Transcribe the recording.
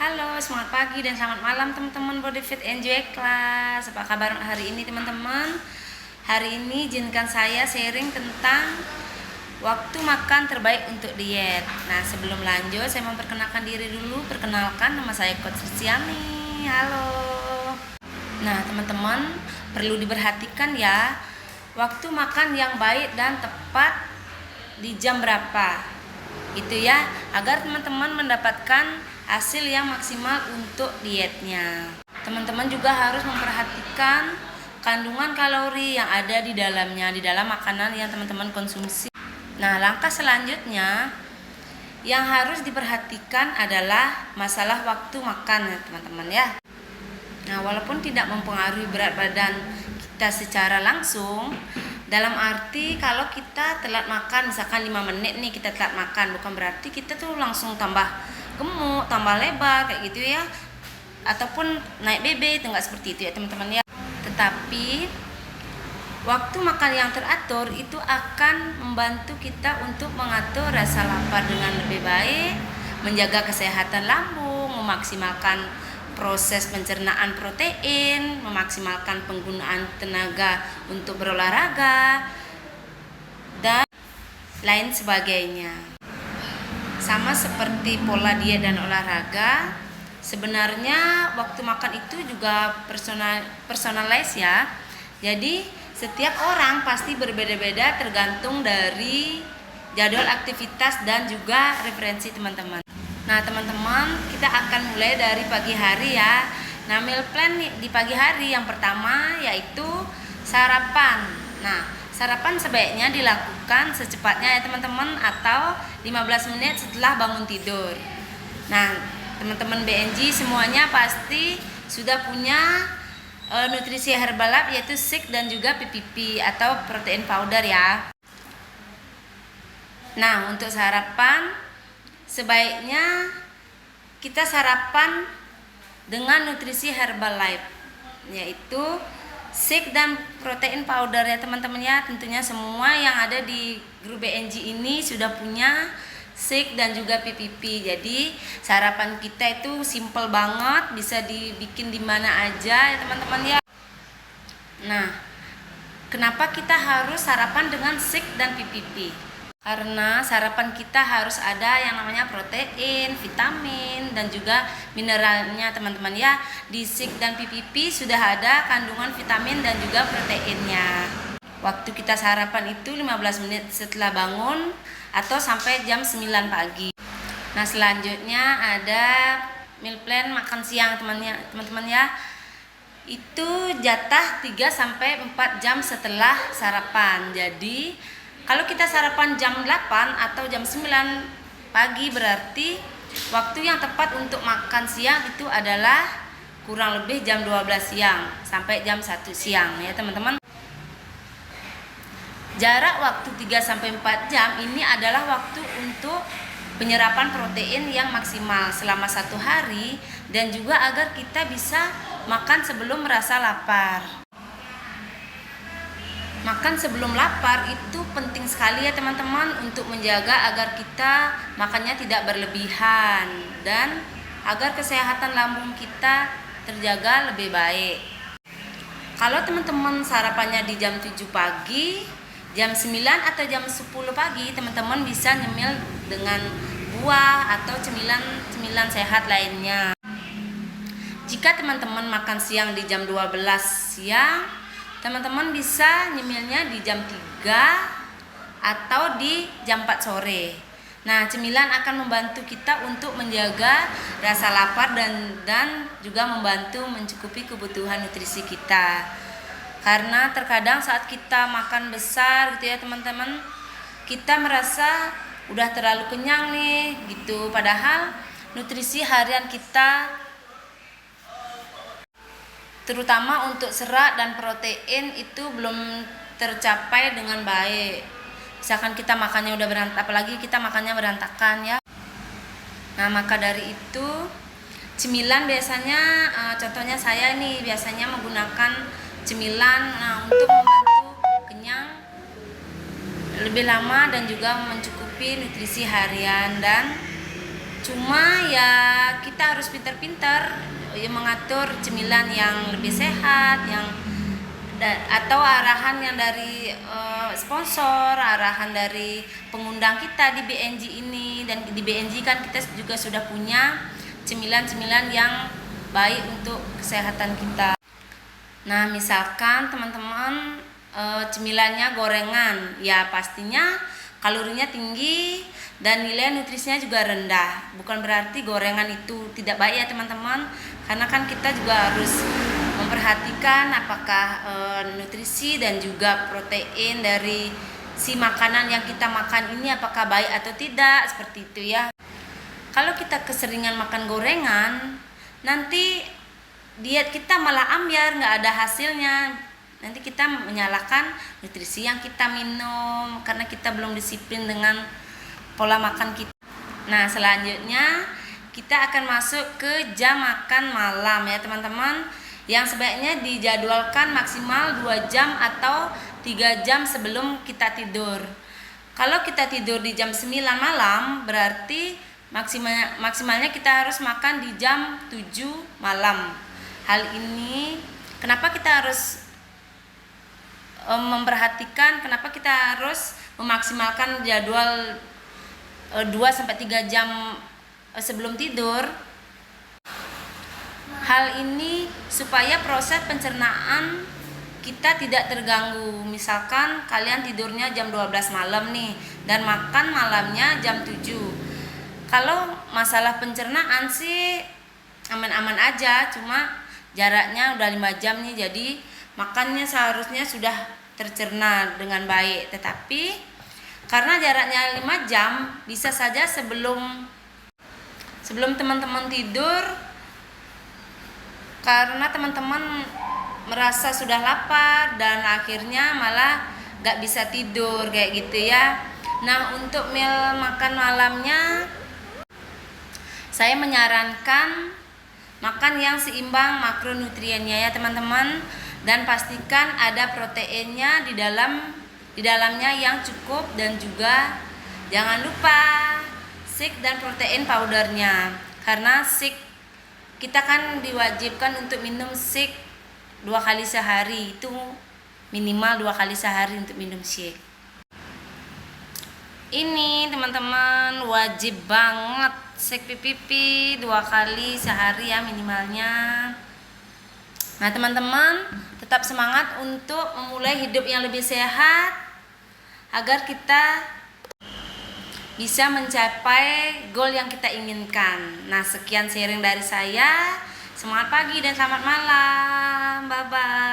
Halo, semangat pagi dan selamat malam teman-teman Body Fit Enjoy Class. Apa kabar hari ini teman-teman? Hari ini izinkan saya sharing tentang waktu makan terbaik untuk diet. Nah, sebelum lanjut saya memperkenalkan diri dulu. Perkenalkan, nama saya Coach Riziani. Halo. Nah, teman-teman perlu diperhatikan ya, waktu makan yang baik dan tepat di jam berapa. Itu ya, agar teman-teman mendapatkan hasil yang maksimal untuk dietnya. Teman-teman juga harus memperhatikan kandungan kalori yang ada di dalamnya, di dalam makanan yang teman-teman konsumsi. Nah, langkah selanjutnya yang harus diperhatikan adalah masalah waktu makan ya teman-teman ya. Nah, walaupun tidak mempengaruhi berat badan kita secara langsung, dalam arti kalau kita telat makan, misalkan 5 menit nih kita telat makan, bukan berarti kita tuh langsung tambah gemuk, tambah lebar kayak gitu ya, ataupun naik BB, itu enggak seperti itu ya teman-teman ya. Tetapi waktu makan yang teratur itu akan membantu kita untuk mengatur rasa lapar dengan lebih baik, menjaga kesehatan lambung, memaksimalkan proses pencernaan protein, memaksimalkan penggunaan tenaga untuk berolahraga, dan lain sebagainya. Sama seperti pola diet dan olahraga, sebenarnya waktu makan itu juga personalize ya. Jadi setiap orang pasti berbeda-beda tergantung dari jadwal aktivitas dan juga referensi teman-teman. Nah teman-teman, kita akan mulai dari pagi hari ya. Nah, meal plan di pagi hari yang pertama yaitu sarapan. Nah, sarapan sebaiknya dilakukan secepatnya ya teman-teman, atau 15 menit setelah bangun tidur. Nah, teman-teman BNG semuanya pasti sudah punya nutrisi Herbalife, yaitu shake dan juga PPP atau protein powder ya. Nah, untuk sarapan sebaiknya kita sarapan dengan nutrisi Herbalife, yaitu shake dan protein powder ya teman-teman ya. Tentunya semua yang ada di grup BNG ini sudah punya shake dan juga PPP. Jadi sarapan kita itu simple banget, bisa dibikin di mana aja ya teman-teman ya. Nah, kenapa kita harus sarapan dengan shake dan PPP? Karena sarapan kita harus ada yang namanya protein, vitamin, dan juga mineralnya teman-teman ya. Di shake dan PPP sudah ada kandungan vitamin dan juga proteinnya. Waktu kita sarapan itu 15 menit setelah bangun atau sampai jam 9 pagi. Nah, selanjutnya ada meal plan makan siang teman-teman ya. Itu jatah 3-4 jam setelah sarapan. Jadi kalau kita sarapan jam 8 atau jam 9 pagi, berarti waktu yang tepat untuk makan siang itu adalah kurang lebih jam 12 siang sampai jam 1 siang ya teman-teman. Jarak waktu 3-4 jam ini adalah waktu untuk penyerapan protein yang maksimal selama 1 hari, dan juga agar kita bisa makan sebelum merasa lapar. Makan sebelum lapar itu penting sekali ya teman-teman, untuk menjaga agar kita makannya tidak berlebihan dan agar kesehatan lambung kita terjaga lebih baik. Kalau teman-teman sarapannya di jam 7 pagi, jam 9 atau jam 10 pagi, teman-teman bisa nyemil dengan buah atau cemilan sehat lainnya. Jika teman-teman makan siang di jam 12 siang, teman-teman bisa nyemilnya di jam 3 atau di jam 4 sore. Nah, cemilan akan membantu kita untuk menjaga rasa lapar dan juga membantu mencukupi kebutuhan nutrisi kita. Karena terkadang saat kita makan besar gitu ya teman-teman, kita merasa udah terlalu kenyang nih gitu. Padahal nutrisi harian kita, terutama untuk serat dan protein, itu belum tercapai dengan baik. Misalkan kita makannya udah berantakan, apalagi kita makannya berantakan ya. Nah, maka dari itu cemilan biasanya, contohnya saya nih biasanya menggunakan cemilan untuk membantu kenyang lebih lama dan juga mencukupi nutrisi harian. Dan Cuma ya kita harus pintar-pintar ya mengatur cemilan yang lebih sehat, atau arahan yang dari sponsor, arahan dari pengundang kita di BNJ ini. Dan di BNJ kan kita juga sudah punya cemilan-cemilan yang baik untuk kesehatan kita. Nah, misalkan teman-teman cemilannya gorengan, ya pastinya kalorinya tinggi dan nilai nutrisinya juga rendah. Bukan berarti gorengan itu tidak baik ya teman-teman, karena kan kita juga harus memperhatikan apakah nutrisi dan juga protein dari si makanan yang kita makan ini apakah baik atau tidak, seperti itu ya. Kalau kita keseringan makan gorengan, nanti diet kita malah ambyar, nggak ada hasilnya. Nanti kita menyalahkan nutrisi yang kita minum karena kita belum disiplin dengan pola makan kita. Nah, selanjutnya kita akan masuk ke jam makan malam ya teman-teman, yang sebaiknya dijadwalkan maksimal 2 jam atau 3 jam sebelum kita tidur. Kalau kita tidur di jam 9 malam, berarti maksimalnya kita harus makan di jam 7 malam. Hal ini kenapa kita harus memperhatikan, kenapa kita harus memaksimalkan jadwal 2-3 jam sebelum tidur. Hal ini supaya proses pencernaan kita tidak terganggu. Misalkan kalian tidurnya jam 12 malam nih dan makan malamnya jam 7. Kalau masalah pencernaan sih aman-aman aja, cuma jaraknya udah 5 jam nih, jadi makannya seharusnya sudah tercerna dengan baik. Tetapi karena jaraknya 5 jam, bisa saja sebelum teman-teman tidur, karena teman-teman merasa sudah lapar dan akhirnya malah gak bisa tidur kayak gitu ya. Nah, untuk meal makan malamnya saya menyarankan makan yang seimbang makronutriennya ya teman-teman, dan pastikan ada proteinnya di dalamnya yang cukup, dan juga jangan lupa shake dan protein powdernya, karena shake kita kan diwajibkan untuk minum shake 2 kali sehari, itu minimal 2 kali sehari untuk minum shake. Ini teman-teman wajib banget shake pipi 2 kali sehari ya minimalnya. Nah teman-teman, tetap semangat untuk memulai hidup yang lebih sehat agar kita bisa mencapai goal yang kita inginkan. Nah, sekian sharing dari saya. Semangat pagi dan selamat malam. Bye bye.